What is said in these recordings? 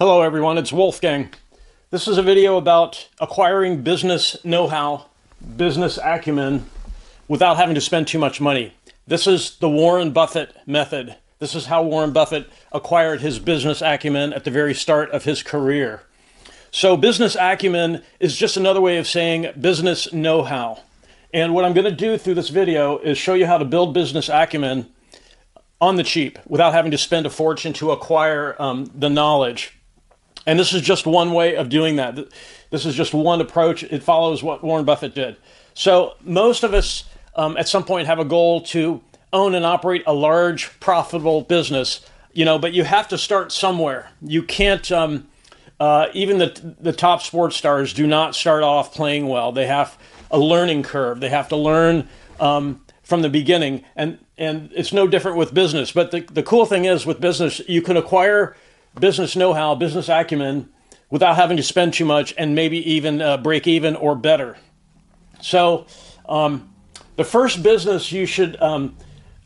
Hello everyone, it's Wolfgang. This is a video about acquiring business know-how, business acumen, without having to spend too much money. This is the Warren Buffett method. This is how Warren Buffett acquired his business acumen at the very start of his career. So business acumen is just another way of saying business know-how. And what I'm going to do through this video is show you how to build business acumen on the cheap without having to spend a fortune to acquire the knowledge. And this is just one way of doing that. This is just one approach. It follows what Warren Buffett did. So most of us at some point have a goal to own and operate a large, profitable business, but you have to start somewhere. You can't, even the top sports stars do not start off playing well. They have a learning curve. They have to learn from the beginning. And it's no different with business. But the cool thing is with business, you can acquire business know-how, business acumen, without having to spend too much and maybe even break even or better. So the first business you should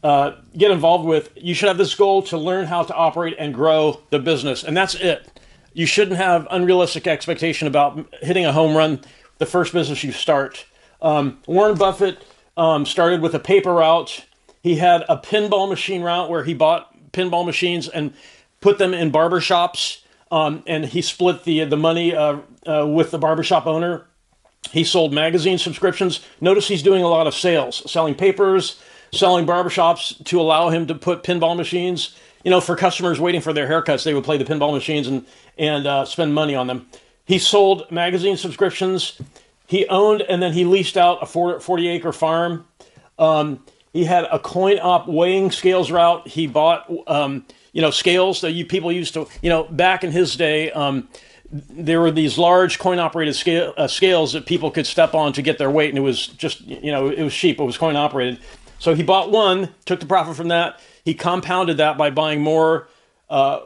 get involved with, you should have this goal to learn how to operate and grow the business. And that's it. You shouldn't have unrealistic expectation about hitting a home run the first business you start. Warren Buffett started with a paper route. He had a pinball machine route where he bought pinball machines and put them in barbershops, and he split the money with the barbershop owner. He sold magazine subscriptions. Notice he's doing a lot of sales, selling papers, selling barbershops to allow him to put pinball machines. For customers waiting for their haircuts, they would play the pinball machines and spend money on them. He sold magazine subscriptions. He owned and then he leased out a 40-acre farm. He had a coin-op weighing scales route. He bought scales that people used to, back in his day, there were these large coin-operated scales that people could step on to get their weight, and it was just, it was cheap. It was coin-operated. So he bought one, took the profit from that. He compounded that by buying more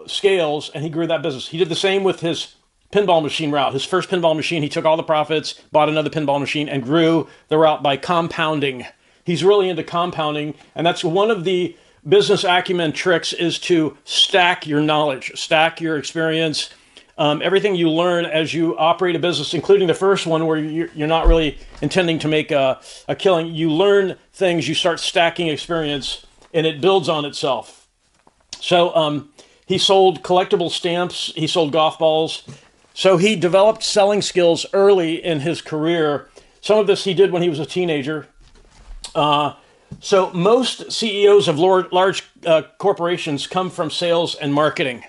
scales, and he grew that business. He did the same with his pinball machine route. His first pinball machine, he took all the profits, bought another pinball machine, and grew the route by compounding. He's really into compounding, and that's one of the business acumen tricks, is to stack your knowledge, stack your experience, everything you learn as you operate a business, including the first one where you're not really intending to make a killing. You learn things, you start stacking experience, and it builds on itself. So he sold collectible stamps, he sold golf balls. So he developed selling skills early in his career. Some of this he did when he was a teenager. So most CEOs of large corporations come from sales and marketing.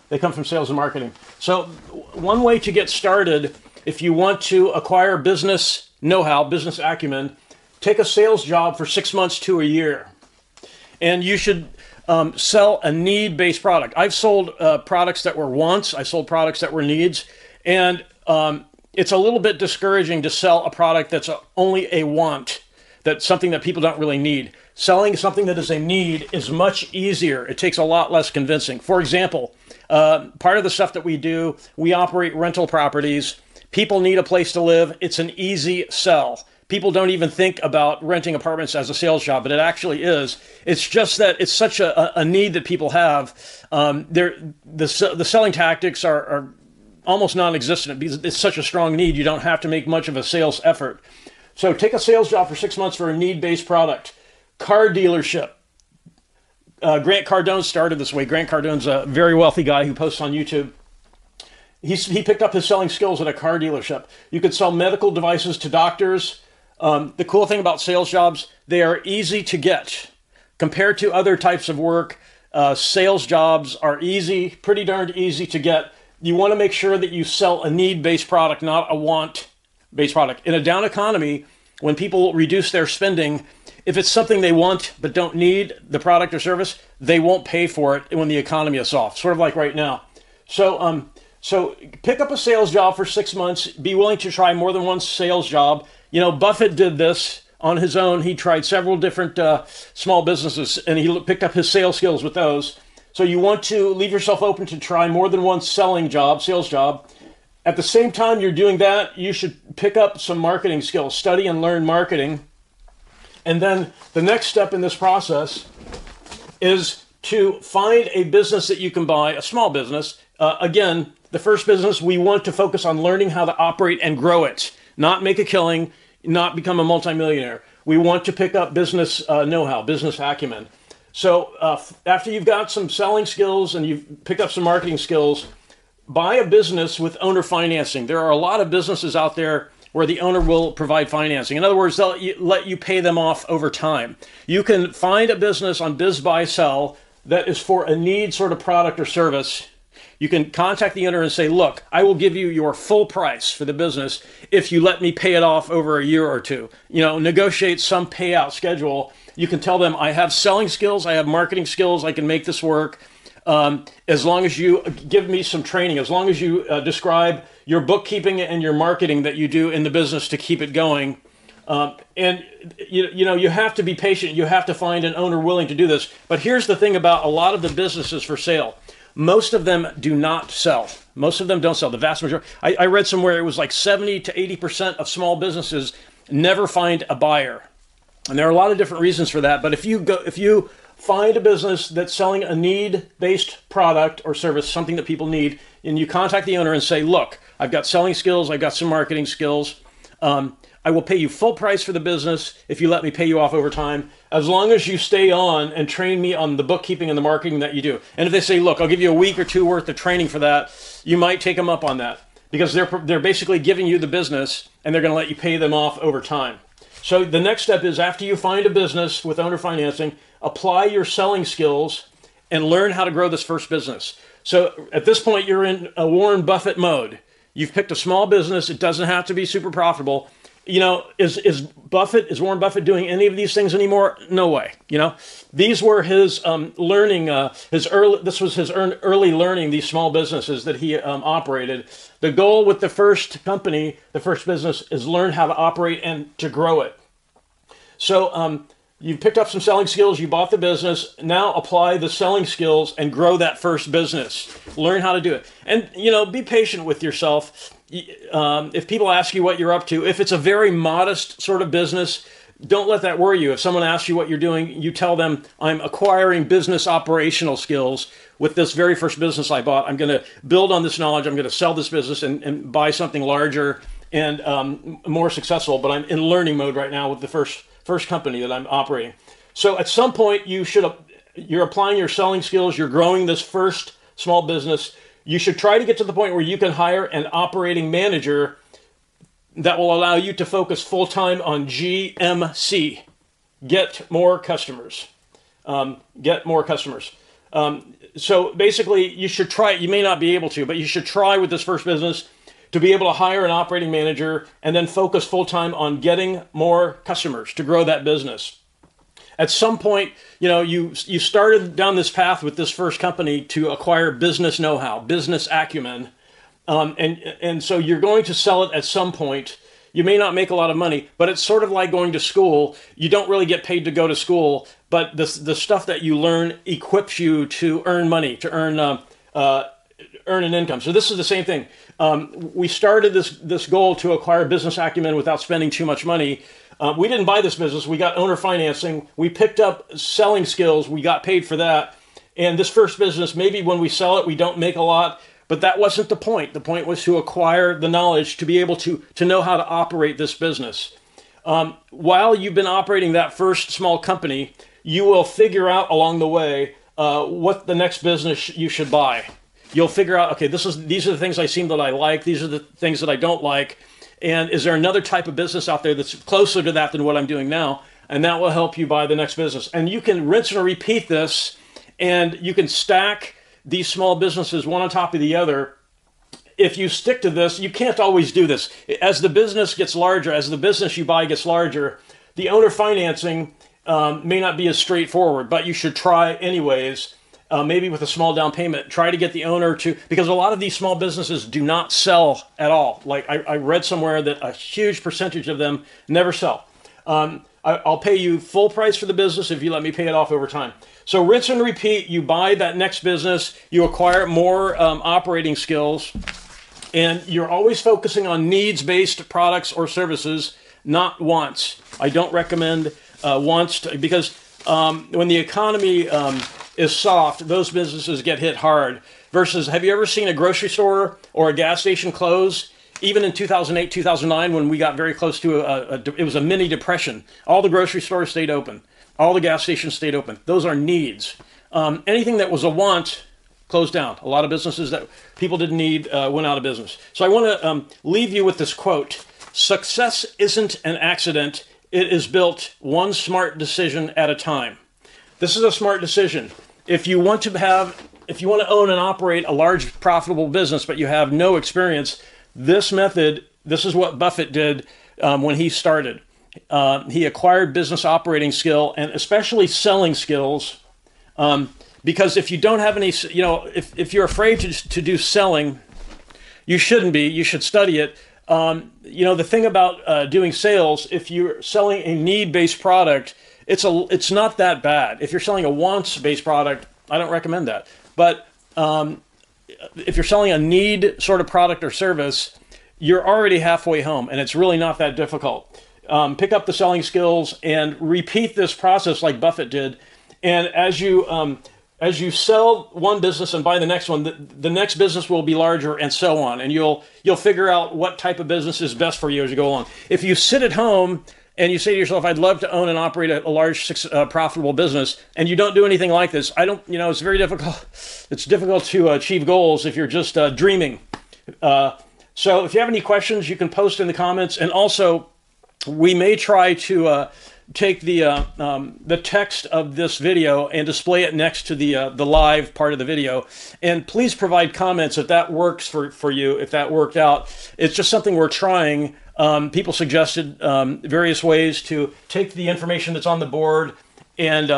They come from sales and marketing. So one way to get started, if you want to acquire business know-how, business acumen, take a sales job for 6 months to a year. And you should sell a need-based product. I've sold products that were wants. I sold products that were needs. And it's a little bit discouraging to sell a product that's only a want. That's something that people don't really need. Selling something that is a need is much easier. It takes a lot less convincing. For example, part of the stuff that we do, we operate rental properties. People need a place to live. It's an easy sell. People don't even think about renting apartments as a sales job, but it actually is. It's just that it's such a need that people have. The selling tactics are almost non-existent because it's such a strong need. You don't have to make much of a sales effort. So take a sales job for 6 months for a need-based product. Car dealership. Grant Cardone started this way. Grant Cardone's a very wealthy guy who posts on YouTube. He picked up his selling skills at a car dealership. You could sell medical devices to doctors. The cool thing about sales jobs, they are easy to get. Compared to other types of work, sales jobs are easy, pretty darned easy to get. You want to make sure that you sell a need-based product, not a want-based product. In a down economy, when people reduce their spending, if it's something they want but don't need, the product or service, they won't pay for it when the economy is soft, sort of like right now. So pick up a sales job for 6 months. Be willing to try more than one sales job. Buffett did this on his own. He tried several different small businesses, and he picked up his sales skills with those. So you want to leave yourself open to try more than one sales job. At the same time you're doing that, you should pick up some marketing skills, study and learn marketing. And then the next step in this process is to find a business that you can buy, a small business, Again, the first business, we want to focus on learning how to operate and grow it, not make a killing, not become a multimillionaire. We want to pick up business know-how, business acumen. So after you've got some selling skills and you've picked up some marketing skills, buy a business with owner financing. There are a lot of businesses out there where the owner will provide financing. In other words, they'll let you pay them off over time. You can find a business on Biz Buy Sell that is for a need sort of product or service. You can contact the owner and say, look, I will give you your full price for the business if you let me pay it off over a year or two. Negotiate some payout schedule. You can tell them, I have selling skills, I have marketing skills, I can make this work. As long as you give me some training, as long as you describe your bookkeeping and your marketing that you do in the business to keep it going. And you have to be patient. You have to find an owner willing to do this. But here's the thing about a lot of the businesses for sale. Most of them do not sell. Most of them don't sell. The vast majority. I read somewhere it was like 70 to 80% of small businesses never find a buyer. And there are a lot of different reasons for that. But if you find a business that's selling a need-based product or service, something that people need, and you contact the owner and say, look, I've got selling skills, I've got some marketing skills. I will pay you full price for the business if you let me pay you off over time, as long as you stay on and train me on the bookkeeping and the marketing that you do. And if they say, look, I'll give you a week or two worth of training for that, you might take them up on that, because they're basically giving you the business and they're going to let you pay them off over time. So the next step is, after you find a business with owner financing, apply your selling skills and learn how to grow this first business. So at this point, you're in a Warren Buffett mode. You've picked a small business. It doesn't have to be super profitable. Is Warren Buffett doing any of these things anymore? No way. These were his learning. This was his early learning. These small businesses that he operated. The goal with the first company, the first business, is learn how to operate and to grow it. So you picked up some selling skills. You bought the business. Now apply the selling skills and grow that first business. Learn how to do it, and be patient with yourself. If people ask you what you're up to, if it's a very modest sort of business, don't let that worry you. If someone asks you what you're doing, you tell them, I'm acquiring business operational skills with this very first business I bought. I'm going to build on this knowledge. I'm going to sell this business and buy something larger and more successful. But I'm in learning mode right now with the first company that I'm operating. So at some point, you're applying your selling skills. You're growing this first small business. You should try to get to the point where you can hire an operating manager that will allow you to focus full-time on GMC. Get more customers. So basically, you should try. You may not be able to, but you should try with this first business to be able to hire an operating manager and then focus full-time on getting more customers to grow that business. At some point, you started down this path with this first company to acquire business know-how, business acumen, and so you're going to sell it at some point. You may not make a lot of money, but it's sort of like going to school. You don't really get paid to go to school, but the stuff that you learn equips you to earn money, to earn an income. So this is the same thing. We started this goal to acquire business acumen without spending too much money. We didn't buy this business. We got owner financing. We picked up selling skills. We got paid for that. And this first business, maybe when we sell it, we don't make a lot, but that wasn't the point. The point was to acquire the knowledge to be able to know how to operate this business. While you've been operating that first small company, you will figure out along the way what the next business you should buy. You'll figure out, okay, these are the things I seem that I like. These are the things that I don't like. And is there another type of business out there that's closer to that than what I'm doing now? And that will help you buy the next business. And you can rinse and repeat this, and you can stack these small businesses one on top of the other. If you stick to this, you can't always do this. As the business gets larger, as the business you buy gets larger, the owner financing may not be as straightforward, but you should try anyways. Maybe with a small down payment, try to get the owner to, because a lot of these small businesses do not sell at all. Like I read somewhere that a huge percentage of them never sell. I'll pay you full price for the business if you let me pay it off over time. So rinse and repeat. You buy that next business, you acquire more operating skills, and you're always focusing on needs-based products or services, not wants. I don't recommend wants because when the economy is soft, those businesses get hit hard. versus have you ever seen a grocery store or a gas station close? Even in 2008, 2009, when we got very close to it was a mini depression. All the grocery stores stayed open. All the gas stations stayed open. Those are needs. Anything that was a want closed down. A lot of businesses that people didn't need went out of business. So I want to leave you with this quote. Success isn't an accident. It is built one smart decision at a time. This is a smart decision. If you want to own and operate a large profitable business, but you have no experience, this method, this is what Buffett did when he started. He acquired business operating skill and especially selling skills. Because if you don't have any, if you're afraid to do selling, you shouldn't be. You should study it. The thing about doing sales, if you're selling a need-based product, it's not that bad. If you're selling a wants-based product, I don't recommend that. But if you're selling a need sort of product or service, you're already halfway home, and it's really not that difficult. Pick up the selling skills and repeat this process like Buffett did. And as you sell one business and buy the next one, the next business will be larger, and so on. And you'll figure out what type of business is best for you as you go along. If you sit at home and you say to yourself, "I'd love to own and operate a large, profitable business," and you don't do anything like this, it's very difficult. It's difficult to achieve goals if you're just dreaming. So if you have any questions, you can post in the comments. And also, we may try to take the text of this video and display it next to the live part of the video. And please provide comments if that works for you, if that worked out. It's just something we're trying. People suggested various ways to take the information that's on the board and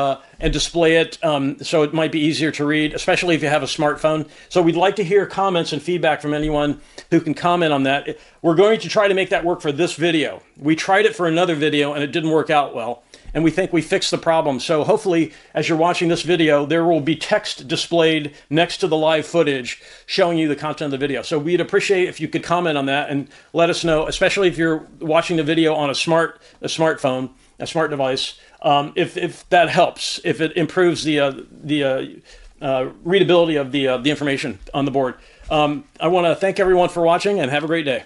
display it so it might be easier to read, especially if you have a smartphone. So we'd like to hear comments and feedback from anyone who can comment on that. We're going to try to make that work for this video. We tried it for another video and it didn't work out well, and we think we fixed the problem. So hopefully, as you're watching this video, there will be text displayed next to the live footage showing you the content of the video. So we'd appreciate if you could comment on that and let us know, especially if you're watching the video on a smartphone, a smart device, if that helps, if it improves the readability of the information on the board. I want to thank everyone for watching and have a great day.